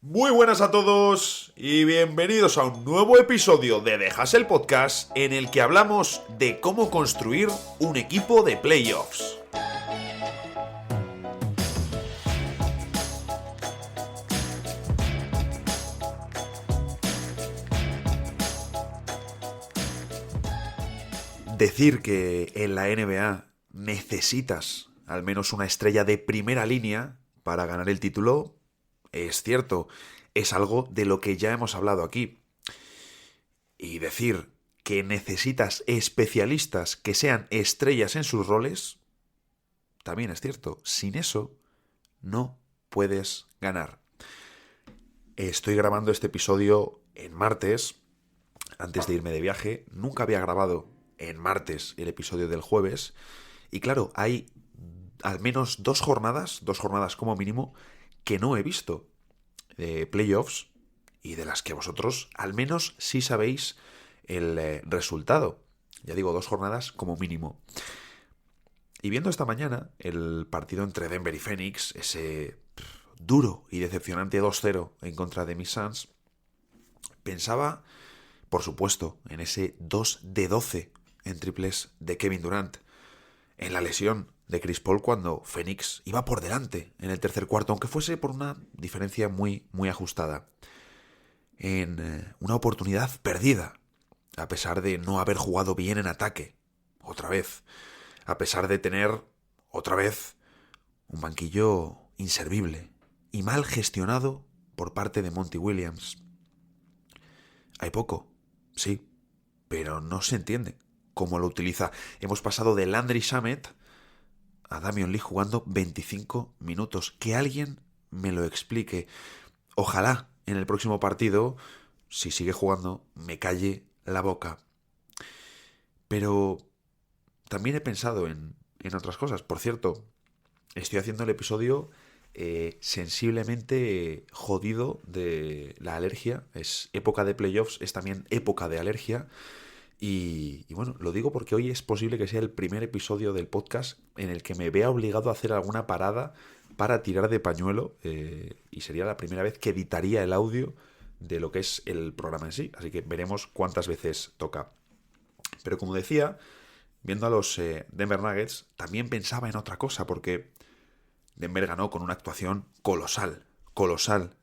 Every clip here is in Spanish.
Muy buenas a todos y bienvenidos a un nuevo episodio de The Hustle Podcast en el que hablamos de cómo construir un equipo de playoffs. Decir que en la NBA necesitas al menos una estrella de primera línea para ganar el título es cierto, es algo de lo que ya hemos hablado aquí. Y decir que necesitas especialistas que sean estrellas en sus roles también es cierto. Sin eso no puedes ganar. Estoy grabando este episodio en martes, antes de irme de viaje. Nunca había grabado en martes el episodio del jueves. Y claro, hay al menos dos jornadas como mínimo, que no he visto de playoffs y de las que vosotros al menos sí sabéis el resultado. Ya digo, 2 jornadas como mínimo. Y viendo esta mañana el partido entre Denver y Phoenix, ese duro y decepcionante 2-0 en contra de mis Suns, pensaba, por supuesto, en ese 2 de 12 en triples de Kevin Durant, en la lesión de Chris Paul cuando Phoenix iba por delante en el tercer cuarto, aunque fuese por una diferencia muy ajustada. En una oportunidad perdida, a pesar de no haber jugado bien en ataque, otra vez, a pesar de tener, otra vez, un banquillo inservible y mal gestionado por parte de Monty Williams. Hay poco, sí, pero no se entiende cómo lo utiliza. Hemos pasado de Landry Shamet a Damian Lee jugando 25 minutos. Que alguien me lo explique. Ojalá en el próximo partido, si sigue jugando, me calle la boca. Pero también he pensado en otras cosas. Por cierto, estoy haciendo el episodio sensiblemente jodido de la alergia. Es época de playoffs, es también época de alergia. Y bueno, lo digo porque hoy es posible que sea el primer episodio del podcast en el que me vea obligado a hacer alguna parada para tirar de pañuelo, y sería la primera vez que editaría el audio de lo que es el programa en sí, así que veremos cuántas veces toca. Pero como decía, viendo a los Denver Nuggets, también pensaba en otra cosa, porque Denver ganó con una actuación colosal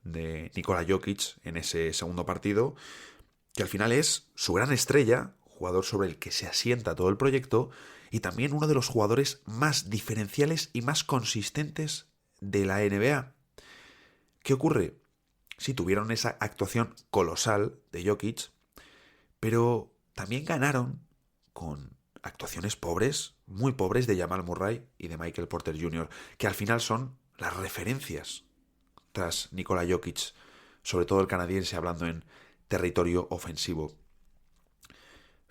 de Nikola Jokic en ese segundo partido, que al final es su gran estrella, jugador sobre el que se asienta todo el proyecto, y también uno de los jugadores más diferenciales y más consistentes de la NBA. ¿Qué ocurre? Sí, tuvieron esa actuación colosal de Jokic, pero también ganaron con actuaciones pobres, muy pobres, de Jamal Murray y de Michael Porter Jr., que al final son las referencias tras Nikola Jokic, sobre todo el canadiense hablando en territorio ofensivo.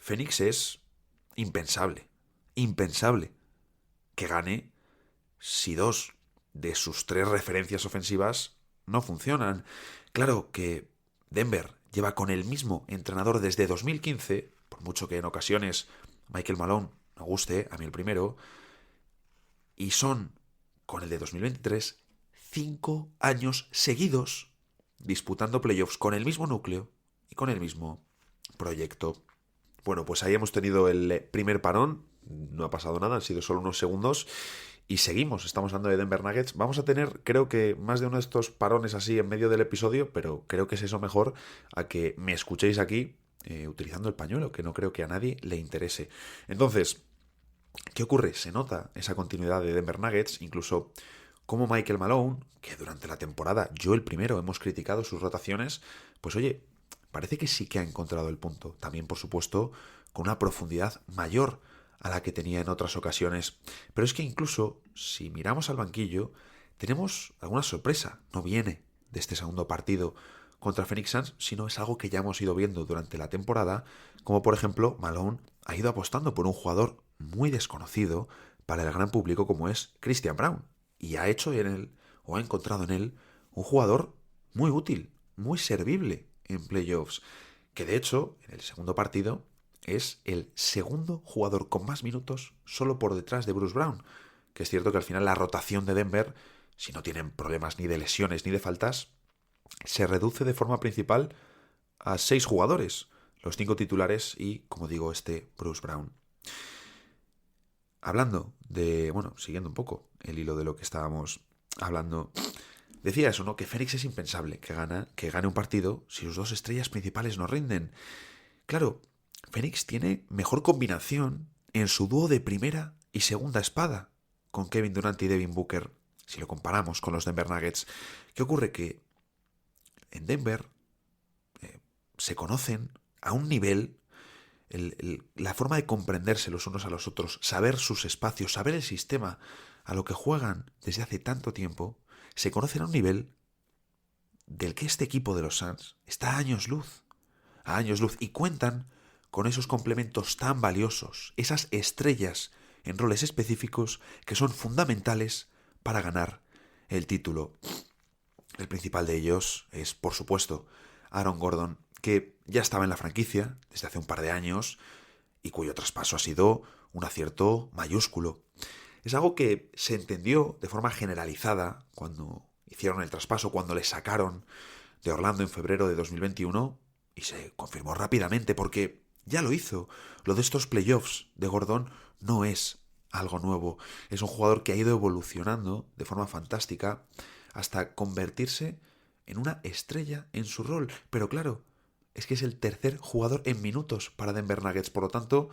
Phoenix es impensable que gane si 2 de sus 3 referencias ofensivas no funcionan. Claro que Denver lleva con el mismo entrenador desde 2015, por mucho que en ocasiones Michael Malone no guste, a mí el primero, y son, con el de 2023, 5 años seguidos disputando playoffs con el mismo núcleo y con el mismo proyecto. Bueno, pues ahí hemos tenido el primer parón, no ha pasado nada, han sido solo unos segundos, y seguimos, estamos hablando de Denver Nuggets. Vamos a tener, creo que, más de uno de estos parones así en medio del episodio, pero creo que es eso mejor a que me escuchéis aquí utilizando el pañuelo, que no creo que a nadie le interese. Entonces, ¿qué ocurre? Se nota esa continuidad de Denver Nuggets, incluso como Michael Malone, que durante la temporada, yo el primero, hemos criticado sus rotaciones, pues oye, parece que sí que ha encontrado el punto. También, por supuesto, con una profundidad mayor a la que tenía en otras ocasiones. Pero es que incluso, si miramos al banquillo, tenemos alguna sorpresa. No viene de este segundo partido contra Phoenix Suns, sino es algo que ya hemos ido viendo durante la temporada, como por ejemplo Malone ha ido apostando por un jugador muy desconocido para el gran público como es Christian Braun. Y ha hecho en él, o ha encontrado en él, un jugador muy útil, muy servible en playoffs, que de hecho, en el segundo partido, es el segundo jugador con más minutos solo por detrás de Bruce Brown, que es cierto que al final la rotación de Denver, si no tienen problemas ni de lesiones ni de faltas, se reduce de forma principal a 6 jugadores, los 5 titulares y, como digo, Bruce Brown. Hablando de, bueno, siguiendo un poco el hilo de lo que estábamos hablando, decía eso, ¿no? Que Phoenix es impensable que gane un partido si sus dos estrellas principales no rinden. Claro, Phoenix tiene mejor combinación en su dúo de primera y segunda espada con Kevin Durant y Devin Booker, si lo comparamos con los Denver Nuggets. ¿Qué ocurre? Que en Denver se conocen a un nivel, la forma de comprenderse los unos a los otros, saber sus espacios, saber el sistema a lo que juegan desde hace tanto tiempo, se conocen a un nivel del que este equipo de los Suns está a años luz, y cuentan con esos complementos tan valiosos, esas estrellas en roles específicos que son fundamentales para ganar el título. El principal de ellos es, por supuesto, Aaron Gordon, que ya estaba en la franquicia desde hace un par de años y cuyo traspaso ha sido un acierto mayúsculo. Es algo que se entendió de forma generalizada cuando hicieron el traspaso, cuando le sacaron de Orlando en febrero de 2021, y se confirmó rápidamente porque ya lo hizo. Lo de estos playoffs de Gordon no es algo nuevo. Es un jugador que ha ido evolucionando de forma fantástica hasta convertirse en una estrella en su rol. Pero claro, es que es el tercer jugador en minutos para Denver Nuggets. Por lo tanto,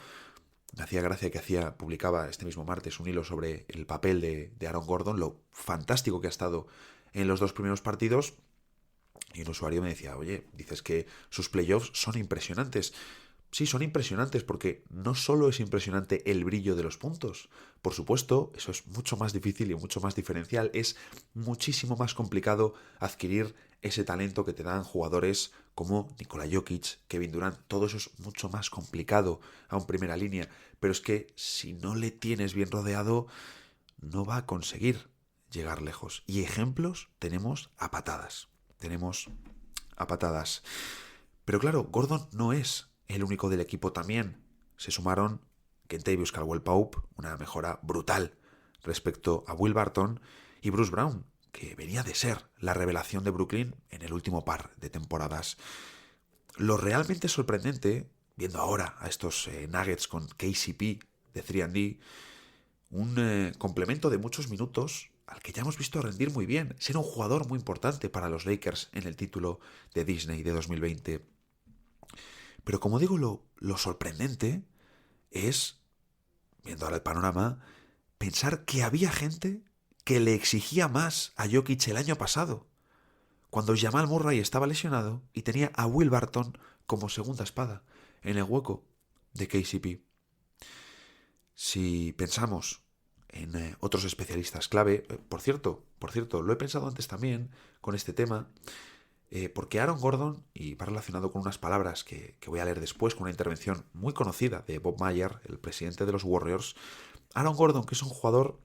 me hacía gracia que publicaba este mismo martes un hilo sobre el papel de Aaron Gordon, lo fantástico que ha estado en los dos primeros partidos. Y un usuario me decía, oye, dices que sus playoffs son impresionantes. Sí, son impresionantes porque no solo es impresionante el brillo de los puntos. Por supuesto, eso es mucho más difícil y mucho más diferencial. Es muchísimo más complicado adquirir ese talento que te dan jugadores como Nikola Jokic, Kevin Durant. Todo eso es mucho más complicado a un primera línea. Pero es que si no le tienes bien rodeado, no va a conseguir llegar lejos. Y ejemplos tenemos a patadas. Tenemos a patadas. Pero claro, Gordon no es el único del equipo. También se sumaron Kentavious Caldwell-Pope, una mejora brutal respecto a Will Barton, y Bruce Brown, que venía de ser la revelación de Brooklyn en el último par de temporadas. Lo realmente sorprendente, viendo ahora a estos Nuggets con KCP de 3&D, un complemento de muchos minutos al que ya hemos visto rendir muy bien, ser un jugador muy importante para los Lakers en el título de Disney de 2020. Pero como digo, lo sorprendente es, viendo ahora el panorama, pensar que había gente que le exigía más a Jokic el año pasado, cuando Jamal Murray estaba lesionado y tenía a Will Barton como segunda espada en el hueco de KCP. Si pensamos en otros especialistas clave, por cierto, lo he pensado antes también con este tema, porque Aaron Gordon, y va relacionado con unas palabras que voy a leer después, con una intervención muy conocida de Bob Mayer, el presidente de los Warriors, Aaron Gordon, que es un jugador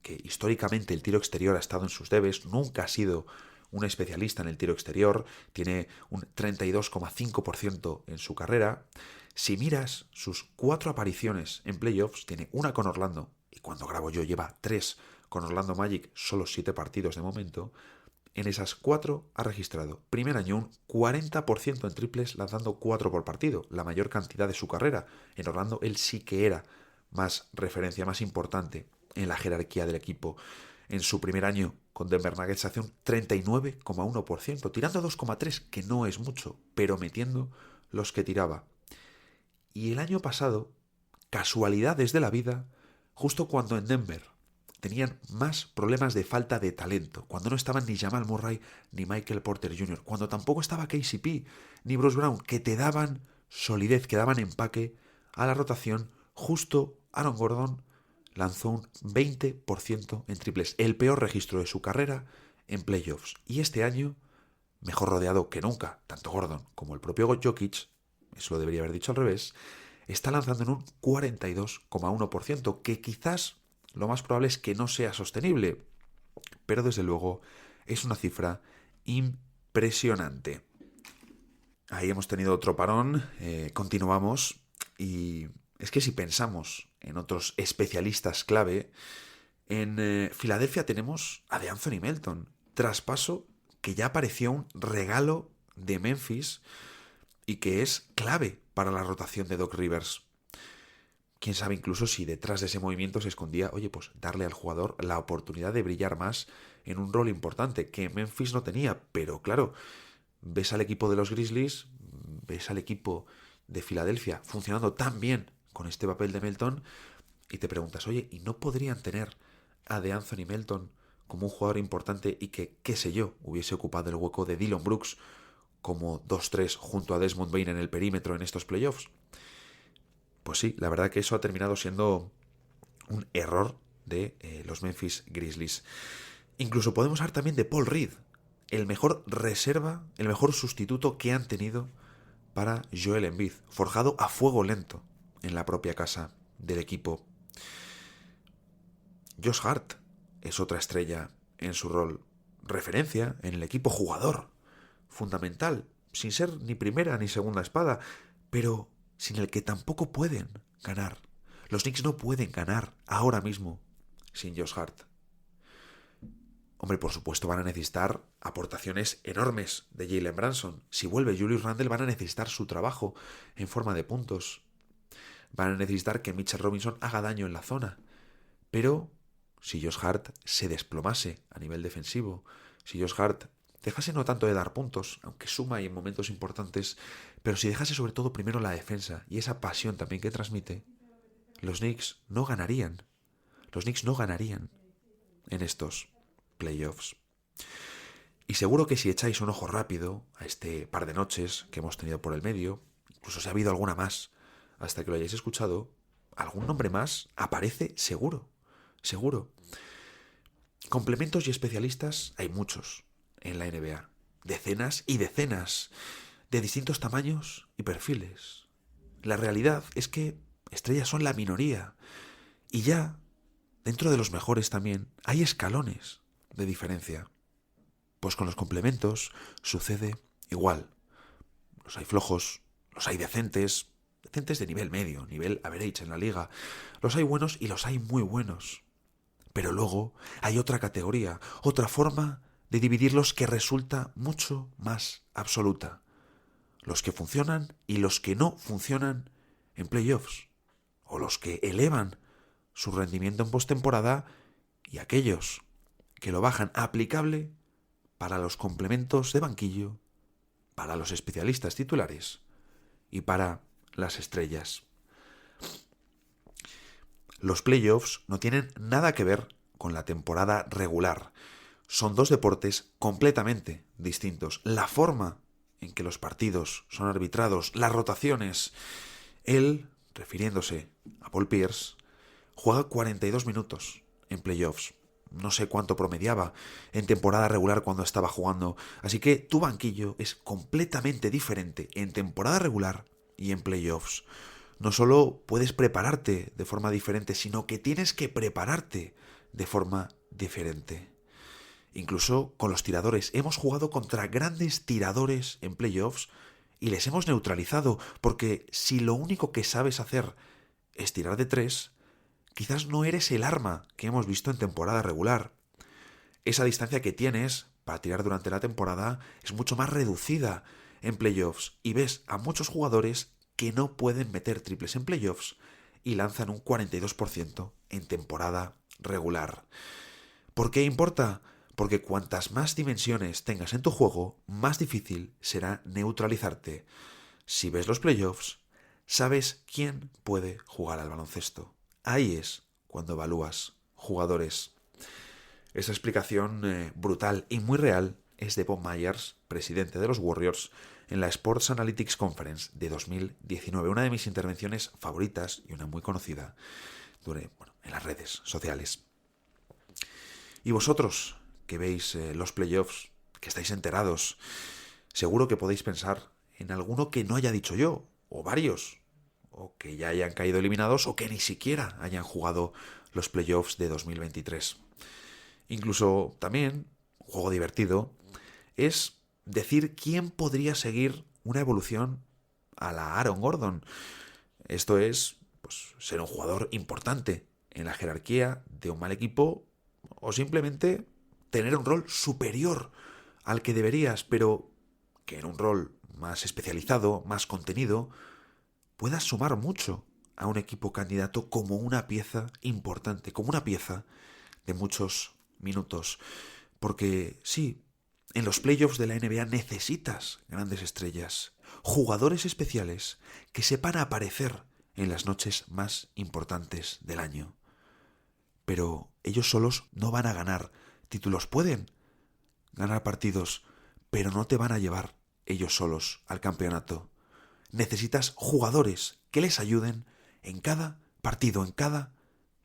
que históricamente el tiro exterior ha estado en sus debes, nunca ha sido un especialista en el tiro exterior, tiene un 32,5% en su carrera. Si miras sus 4 apariciones en playoffs, tiene una con Orlando, y cuando grabo yo lleva 3 con Orlando Magic, solo 7 partidos de momento. En esas 4 ha registrado, primer año, un 40% en triples, lanzando 4 por partido, la mayor cantidad de su carrera. En Orlando él sí que era más referencia, más importante en la jerarquía del equipo. En su primer año con Denver Nuggets hace un 39,1%, tirando 2,3, que no es mucho, pero metiendo los que tiraba. Y el año pasado, casualidades de la vida, justo cuando en Denver tenían más problemas de falta de talento, cuando no estaban ni Jamal Murray ni Michael Porter Jr., cuando tampoco estaba KCP ni Bruce Brown, que te daban solidez, que daban empaque a la rotación, justo Aaron Gordon lanzó un 20% en triples, el peor registro de su carrera en playoffs. Y este año, mejor rodeado que nunca, tanto Gordon como el propio Jokic, eso lo debería haber dicho al revés, está lanzando en un 42,1%, que quizás lo más probable es que no sea sostenible, pero desde luego es una cifra impresionante. Ahí hemos tenido otro parón, continuamos, y es que si pensamos en otros especialistas clave, en Filadelfia tenemos a DeAnthony Melton, traspaso que ya pareció un regalo de Memphis y que es clave para la rotación de Doc Rivers. Quién sabe incluso si detrás de ese movimiento se escondía, oye, pues darle al jugador la oportunidad de brillar más en un rol importante que Memphis no tenía. Pero claro, ves al equipo de los Grizzlies, ves al equipo de Filadelfia funcionando tan bien con este papel de Melton y te preguntas, oye, ¿y no podrían tener a DeAnthony Melton como un jugador importante y que, qué sé yo, hubiese ocupado el hueco de Dillon Brooks como 2-3 junto a Desmond Bain en el perímetro en estos playoffs? Pues sí, la verdad que eso ha terminado siendo un error de los Memphis Grizzlies. Incluso podemos hablar también de Paul Reed, el mejor reserva, el mejor sustituto que han tenido para Joel Embiid, forjado a fuego lento en la propia casa del equipo. Josh Hart es otra estrella en su rol, referencia en el equipo, jugador fundamental, sin ser ni primera ni segunda espada, pero sin el que tampoco pueden ganar. Los Knicks no pueden ganar ahora mismo sin Josh Hart. Hombre, por supuesto van a necesitar aportaciones enormes de Jalen Brunson. Si vuelve Julius Randle van a necesitar su trabajo en forma de puntos. Van a necesitar que Mitchell Robinson haga daño en la zona. Pero si Josh Hart se desplomase a nivel defensivo, si Josh Hart dejase no tanto de dar puntos, aunque suma y en momentos importantes, pero si dejase sobre todo primero la defensa y esa pasión también que transmite, los Knicks no ganarían. Los Knicks no ganarían en estos playoffs. Y seguro que si echáis un ojo rápido a este par de noches que hemos tenido por el medio, incluso si ha habido alguna más hasta que lo hayáis escuchado, algún nombre más aparece seguro. Seguro. Complementos y especialistas hay muchos en la NBA. Decenas y decenas de distintos tamaños y perfiles. La realidad es que estrellas son la minoría. Y ya, dentro de los mejores también, hay escalones de diferencia. Pues con los complementos sucede igual. Los hay flojos, los hay decentes de nivel medio, nivel average en la liga. Los hay buenos y los hay muy buenos. Pero luego hay otra categoría, otra forma de dividirlos que resulta mucho más absoluta. Los que funcionan y los que no funcionan en playoffs. O los que elevan su rendimiento en postemporada y aquellos que lo bajan aplicable para los complementos de banquillo, para los especialistas titulares y para las estrellas. Los playoffs no tienen nada que ver con la temporada regular. Son dos deportes completamente distintos. La forma en que los partidos son arbitrados, las rotaciones. Él, refiriéndose a Paul Pierce, juega 42 minutos en playoffs. No sé cuánto promediaba en temporada regular cuando estaba jugando. Así que tu banquillo es completamente diferente en temporada regular y en playoffs. No solo puedes prepararte de forma diferente, sino que tienes que prepararte de forma diferente. Incluso con los tiradores. Hemos jugado contra grandes tiradores en playoffs y les hemos neutralizado, porque si lo único que sabes hacer es tirar de tres, quizás no eres el arma que hemos visto en temporada regular. Esa distancia que tienes para tirar durante la temporada es mucho más reducida en playoffs y ves a muchos jugadores que no pueden meter triples en playoffs y lanzan un 42% en temporada regular. ¿Por qué importa? Porque cuantas más dimensiones tengas en tu juego, más difícil será neutralizarte. Si ves los playoffs, sabes quién puede jugar al baloncesto. Ahí es cuando evalúas jugadores. Esa explicación brutal y muy real es de Bob Myers, presidente de los Warriors, en la Sports Analytics Conference de 2019, una de mis intervenciones favoritas y una muy conocida en las redes sociales. Y vosotros, que veis los playoffs, que estáis enterados, seguro que podéis pensar en alguno que no haya dicho yo, o varios, o que ya hayan caído eliminados, o que ni siquiera hayan jugado los playoffs de 2023. Incluso también, un juego divertido, es decir quién podría seguir una evolución a la Aaron Gordon. Esto es, pues, ser un jugador importante en la jerarquía de un mal equipo o simplemente tener un rol superior al que deberías, pero que en un rol más especializado, más contenido, puedas sumar mucho a un equipo candidato como una pieza importante, como una pieza de muchos minutos. Porque sí, en los playoffs de la NBA necesitas grandes estrellas, jugadores especiales que sepan aparecer en las noches más importantes del año. Pero ellos solos no van a ganar títulos. Pueden ganar partidos, pero no te van a llevar ellos solos al campeonato. Necesitas jugadores que les ayuden en cada partido, en cada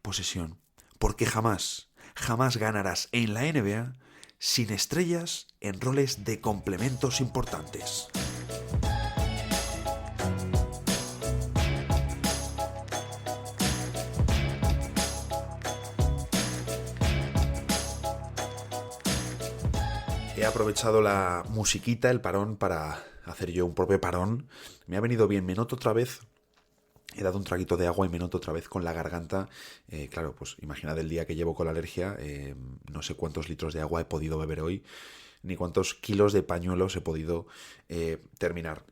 posesión. Porque jamás ganarás en la NBA sin estrellas en roles de complementos importantes. He aprovechado la musiquita, el parón, para hacer yo un propio parón. Me ha venido bien, me noto otra vez. He dado un traguito de agua y me noto otra vez con la garganta. Claro, pues imaginad el día que llevo con la alergia. No sé cuántos litros de agua he podido beber hoy, ni cuántos kilos de pañuelos he podido terminar.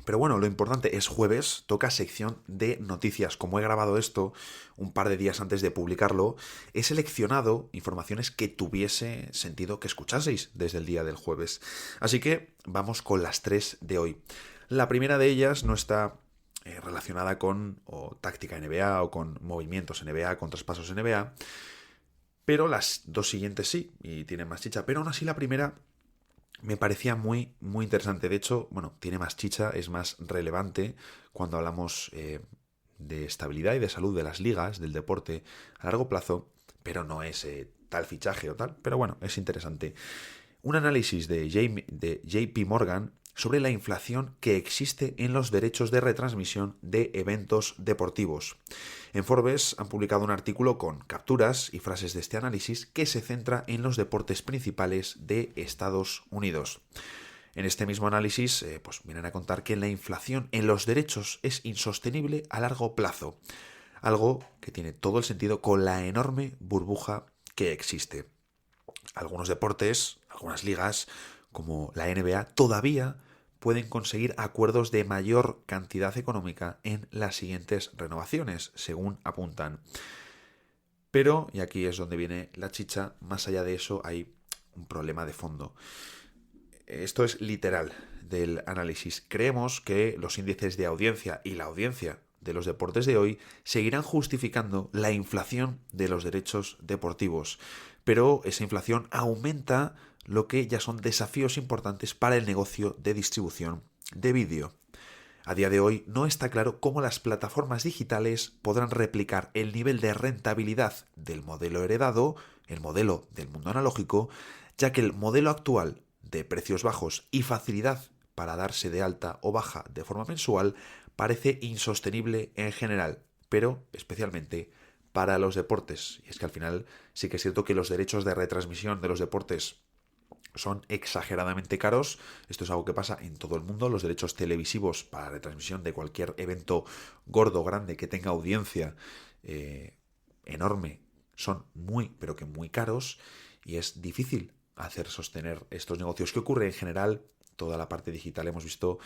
Pero bueno, lo importante es jueves, toca sección de noticias. Como he grabado esto un par de días antes de publicarlo, he seleccionado informaciones que tuviese sentido que escuchaseis desde el día del jueves. Así que vamos con las 3 de hoy. La primera de ellas no está relacionada con táctica NBA o con movimientos NBA, con traspasos NBA, pero las dos siguientes sí, y tienen más chicha. Pero aún así la primera me parecía muy, muy interesante. De hecho, bueno, tiene más chicha, es más relevante cuando hablamos de estabilidad y de salud de las ligas, del deporte a largo plazo, pero no es tal fichaje o tal. Pero bueno, es interesante. Un análisis de JP Morgan sobre la inflación que existe en los derechos de retransmisión de eventos deportivos. En Forbes han publicado un artículo con capturas y frases de este análisis que se centra en los deportes principales de Estados Unidos. En este mismo análisis pues vienen a contar que la inflación en los derechos es insostenible a largo plazo, algo que tiene todo el sentido con la enorme burbuja que existe. Algunos deportes, algunas ligas, como la NBA, todavía pueden conseguir acuerdos de mayor cantidad económica en las siguientes renovaciones, según apuntan. Pero, y aquí es donde viene la chicha, más allá de eso hay un problema de fondo. Esto es literal del análisis. Creemos que los índices de audiencia y la audiencia de los deportes de hoy seguirán justificando la inflación de los derechos deportivos, pero esa inflación aumenta lo que ya son desafíos importantes para el negocio de distribución de vídeo. A día de hoy no está claro cómo las plataformas digitales podrán replicar el nivel de rentabilidad del modelo heredado, el modelo del mundo analógico, ya que el modelo actual de precios bajos y facilidad para darse de alta o baja de forma mensual parece insostenible en general, pero especialmente para los deportes. Y es que al final sí que es cierto que los derechos de retransmisión de los deportes son exageradamente caros. Esto es algo que pasa en todo el mundo. Los derechos televisivos para la retransmisión de cualquier evento gordo, grande, que tenga audiencia enorme, son muy, pero que muy caros, y es difícil hacer sostener estos negocios. ¿Qué ocurre en general? Toda la parte digital hemos visto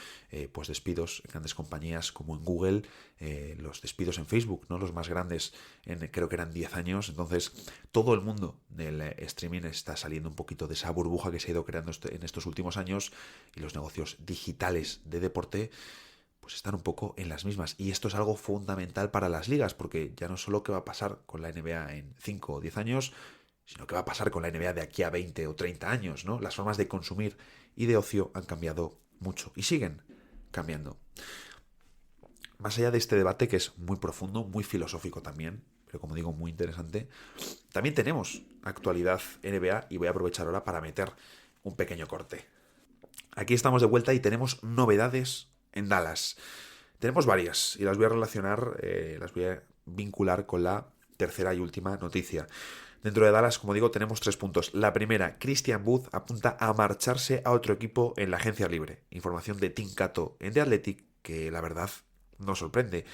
pues despidos en grandes compañías como en Google, los despidos en Facebook, ¿no? Los más grandes creo que eran 10 años. Entonces todo el mundo del streaming está saliendo un poquito de esa burbuja que se ha ido creando en estos últimos años, y los negocios digitales de deporte pues están un poco en las mismas. Y esto es algo fundamental para las ligas, porque ya no solo qué va a pasar con la NBA en 5 o 10 años, sino qué va a pasar con la NBA de aquí a 20 o 30 años, ¿no? Las formas de consumir y de ocio han cambiado mucho y siguen cambiando. Más allá de este debate, que es muy profundo, muy filosófico también, pero como digo, muy interesante, también tenemos actualidad NBA, y voy a aprovechar ahora para meter un pequeño corte. Aquí estamos de vuelta y tenemos novedades en Dallas. Tenemos varias y las voy a relacionar, las voy a vincular con la tercera y última noticia. Dentro de Dallas, como digo, tenemos 3 puntos. La primera, Christian Wood apunta a marcharse a otro equipo en la agencia libre. Información de Tim Cato en The Athletic, que la verdad nos sorprende.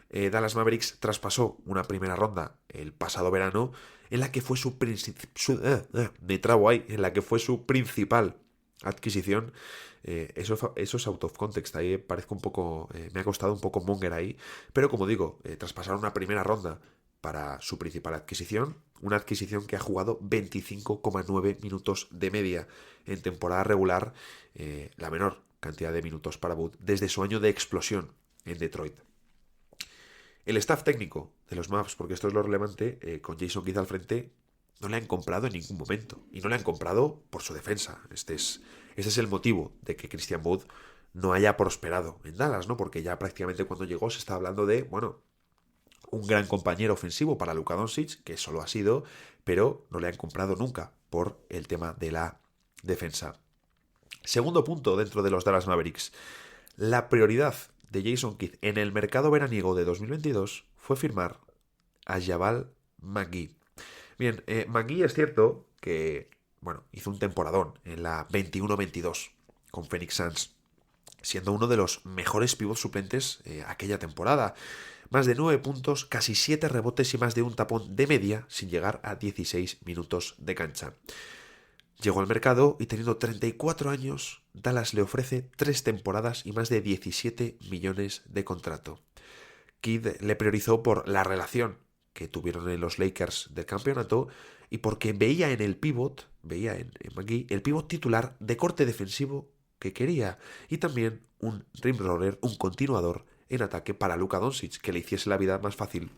Dallas Mavericks traspasó una primera ronda el pasado verano en la que fue me trabo ahí, en la que fue su principal adquisición. Eso es out of context, ahí parezco un poco, me ha costado un poco monger ahí, pero como digo, traspasaron una primera ronda para su principal adquisición, una adquisición que ha jugado 25,9 minutos de media en temporada regular, la menor cantidad de minutos para Bud desde su año de explosión en Detroit. El staff técnico de los Mavs, porque esto es lo relevante, con Jason Kidd al frente, no le han comprado en ningún momento. Y no le han comprado por su defensa. Este es el motivo de que Christian Wood no haya prosperado en Dallas, ¿no? Porque ya prácticamente cuando llegó se está hablando de, bueno, un gran compañero ofensivo para Luka Doncic, que eso lo ha sido, pero no le han comprado nunca por el tema de la defensa. Segundo punto dentro de los Dallas Mavericks. La prioridad de Jason Kidd en el mercado veraniego de 2022 fue firmar a Jabal McGee. Bien, McGee es cierto que, bueno, hizo un temporadón en la 21-22 con Phoenix Suns, siendo uno de los mejores pivots suplentes aquella temporada. Más de 9 puntos, casi 7 rebotes y más de un tapón de media sin llegar a 16 minutos de cancha. Llegó al mercado y teniendo 34 años, Dallas le ofrece 3 temporadas y más de 17 millones de contrato. Kidd le priorizó por la relación que tuvieron en los Lakers del campeonato y porque veía en el pívot, veía en McGee, el pívot titular de corte defensivo que quería y también un rim roller, un continuador en ataque para Luka Doncic, que le hiciese la vida más fácil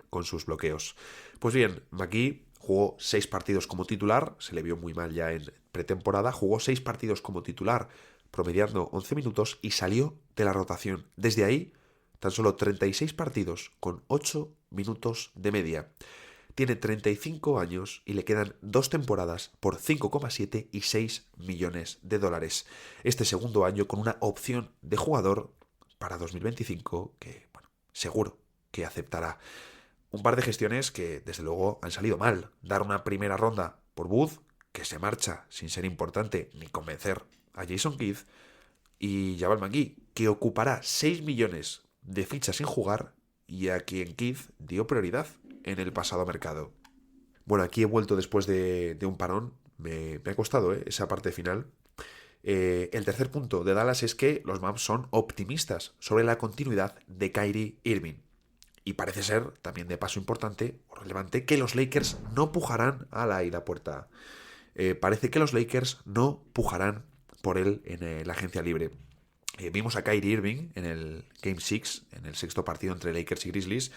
con sus bloqueos. Pues bien, McGee jugó 6 partidos como titular, se le vio muy mal ya en pretemporada, jugó 6 partidos como titular, promediando 11 minutos y salió de la rotación. Desde ahí, tan solo 36 partidos con 8 minutos de media. Tiene 35 años y le quedan 2 temporadas por 5,7 y 6 millones de dólares. Este segundo año con una opción de jugador para 2025 que, bueno, seguro que aceptará. Un par de gestiones que, desde luego, han salido mal. Dar una primera ronda por Booth, que se marcha sin ser importante ni convencer a Jason Kidd, y Jabal McGee, que ocupará 6 millones de fichas sin jugar y a quien Kidd dio prioridad en el pasado mercado. Bueno, aquí he vuelto después de un parón. Me ha costado esa parte final. El tercer punto de Dallas es que los Mavs son optimistas sobre la continuidad de Kyrie Irving. Y parece ser, también de paso importante o relevante, que los Lakers no pujarán a la puerta. Parece que los Lakers no pujarán por él en la agencia libre. Vimos a Kyrie Irving en el Game 6, en el sexto partido entre Lakers y Grizzlies,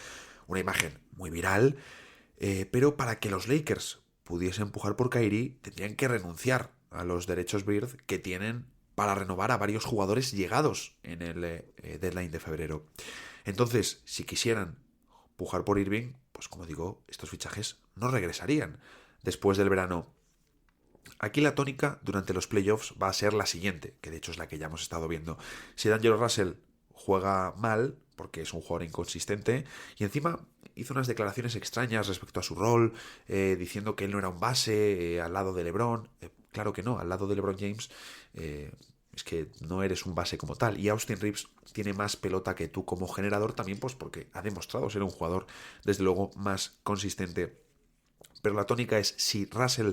una imagen muy viral, pero para que los Lakers pudiesen pujar por Kyrie, tendrían que renunciar a los derechos Bird que tienen para renovar a varios jugadores llegados en el deadline de febrero. Entonces, si quisieran pujar por Irving, pues como digo, estos fichajes no regresarían después del verano. Aquí la tónica durante los playoffs va a ser la siguiente, que de hecho es la que ya hemos estado viendo. Si D'Angelo Russell juega mal, porque es un jugador inconsistente, y encima hizo unas declaraciones extrañas respecto a su rol, diciendo que él no era un base al lado de LeBron. Claro que no, al lado de LeBron James es que no eres un base como tal. Y Austin Reeves tiene más pelota que tú como generador también, pues porque ha demostrado ser un jugador, desde luego, más consistente. Pero la tónica es, si Russell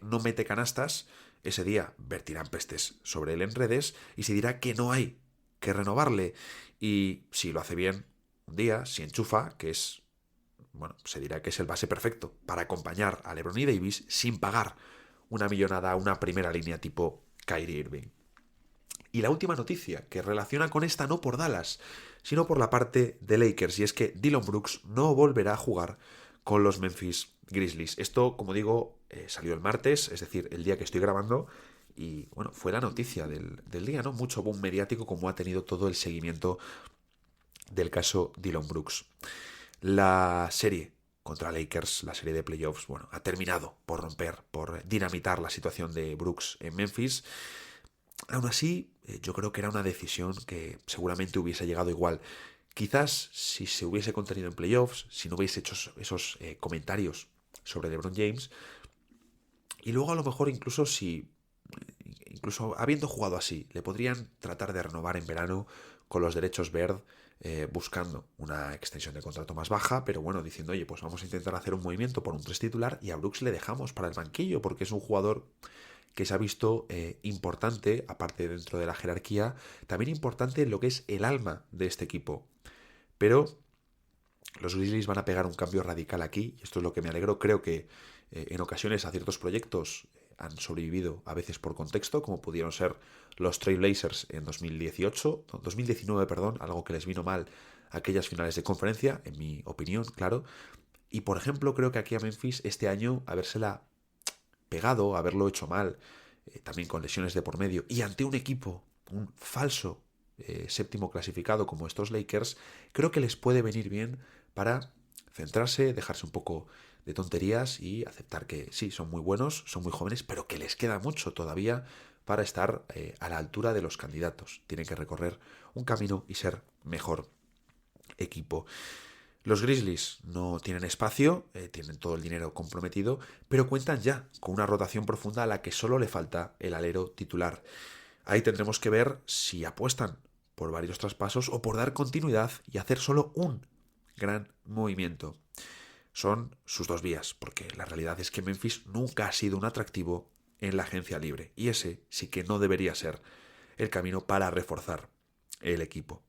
no mete canastas, ese día vertirán pestes sobre él en redes y se dirá que no hay que renovarle. Y si lo hace bien un día, si enchufa, que es, bueno, se dirá que es el base perfecto para acompañar a LeBron y Davis sin pagar una millonada a una primera línea tipo Kyrie Irving. Y la última noticia, que relaciona con esta no por Dallas, sino por la parte de Lakers, y es que Dillon Brooks no volverá a jugar con los Memphis Grizzlies. Esto, como digo, salió el martes, es decir, el día que estoy grabando, y bueno, fue la noticia del día, ¿no? Mucho boom mediático como ha tenido todo el seguimiento del caso Dillon Brooks. La serie contra Lakers, la serie de playoffs, bueno, ha terminado por romper, por dinamitar la situación de Brooks en Memphis. Aún así, yo creo que era una decisión que seguramente hubiese llegado igual. Quizás si se hubiese contenido en playoffs, si no hubiese hecho esos comentarios sobre LeBron James, y luego a lo mejor incluso habiendo jugado así, le podrían tratar de renovar en verano con los derechos Bird buscando una extensión de contrato más baja, pero bueno, diciendo, oye, pues vamos a intentar hacer un movimiento por un 3 titular y a Brooks le dejamos para el banquillo, porque es un jugador que se ha visto importante, aparte dentro de la jerarquía, también importante en lo que es el alma de este equipo. Pero los Grizzlies van a pegar un cambio radical aquí, y esto es lo que me alegro. Creo que en ocasiones a ciertos proyectos han sobrevivido a veces por contexto, como pudieron ser los Trail Blazers en 2019, algo que les vino mal aquellas finales de conferencia, en mi opinión, claro. Y por ejemplo, creo que aquí a Memphis este año habérsela pegado, haberlo hecho mal, también con lesiones de por medio, y ante un equipo, un falso séptimo clasificado como estos Lakers, creo que les puede venir bien para centrarse, dejarse un poco de tonterías y aceptar que sí, son muy buenos, son muy jóvenes, pero que les queda mucho todavía para estar a la altura de los candidatos. Tienen que recorrer un camino y ser mejor equipo. Los Grizzlies no tienen espacio, tienen todo el dinero comprometido, pero cuentan ya con una rotación profunda a la que solo le falta el alero titular. Ahí tendremos que ver si apuestan por varios traspasos o por dar continuidad y hacer solo un gran movimiento. Son sus dos vías, porque la realidad es que Memphis nunca ha sido un atractivo en la agencia libre, y ese sí que no debería ser el camino para reforzar el equipo.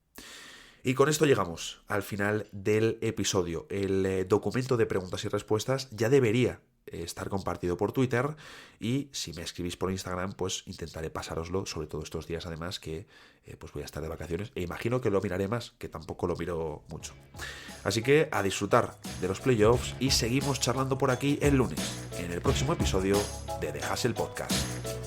Y con esto llegamos al final del episodio. El documento de preguntas y respuestas ya debería estar compartido por Twitter, y si me escribís por Instagram, pues intentaré pasároslo, sobre todo estos días además que pues voy a estar de vacaciones, e imagino que lo miraré más, que tampoco lo miro mucho. Así que a disfrutar de los playoffs, y seguimos charlando por aquí el lunes, en el próximo episodio de The Hustle Podcast.